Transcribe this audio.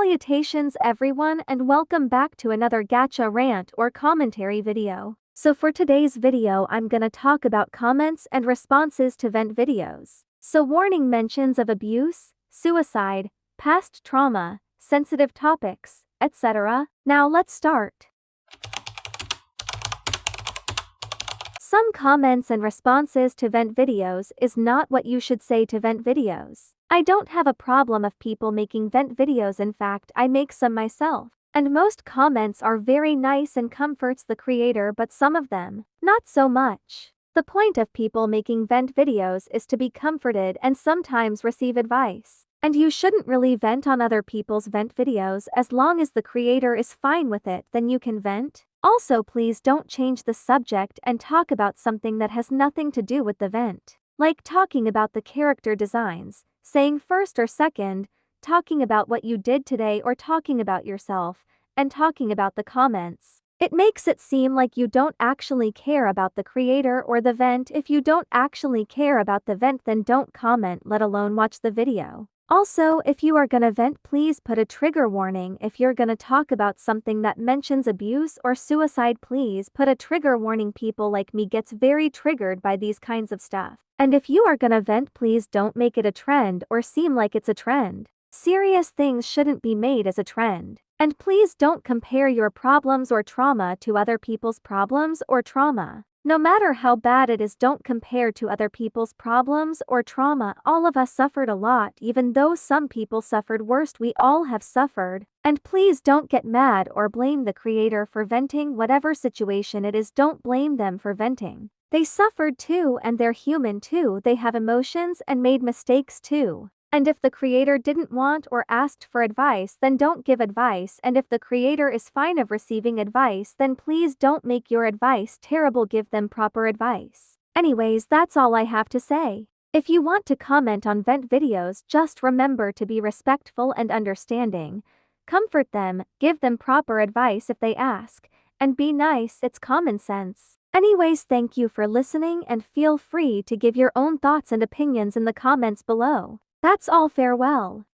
Salutations everyone and welcome back to another Gacha Rant or commentary video. So for today's video I'm gonna talk about comments and responses to vent videos. So warning: mentions of abuse, suicide, past trauma, sensitive topics, etc. Now let's start. Some comments and responses to vent videos is not what you should say to vent videos. I don't have a problem of people making vent videos, in fact I make some myself. And most comments are very nice and comforts the creator, but some of them, not so much. The point of people making vent videos is to be comforted and sometimes receive advice. And you shouldn't really vent on other people's vent videos. As long as the creator is fine with it, then you can vent. Also please don't change the subject and talk about something that has nothing to do with the vent. Like talking about the character designs, saying first or second, talking about what you did today, or talking about yourself, and talking about the comments. It makes it seem like you don't actually care about the creator or the vent. If you don't actually care about the vent, then don't comment, let alone watch the video. Also, if you are gonna vent, please put a trigger warning. If you're gonna talk about something that mentions abuse or suicide, please put a trigger warning. People like me gets very triggered by these kinds of stuff. And if you are gonna vent, please don't make it a trend or seem like it's a trend. Serious things shouldn't be made as a trend. And please don't compare your problems or trauma to other people's problems or trauma. No matter how bad it is, don't compare to other people's problems or trauma. All of us suffered a lot. Even though some people suffered worse, we all have suffered. And please don't get mad or blame the creator for venting. Whatever situation it is, don't blame them for venting. They suffered too, and they're human too. They have emotions and made mistakes too. And if the creator didn't want or asked for advice, then don't give advice. And if the creator is fine of receiving advice, then please don't make your advice terrible. Give them proper advice. Anyways, that's all I have to say. If you want to comment on vent videos, just remember to be respectful and understanding. Comfort them, give them proper advice if they ask, and be nice. It's common sense. Anyways, thank you for listening and feel free to give your own thoughts and opinions in the comments below. That's all. Farewell.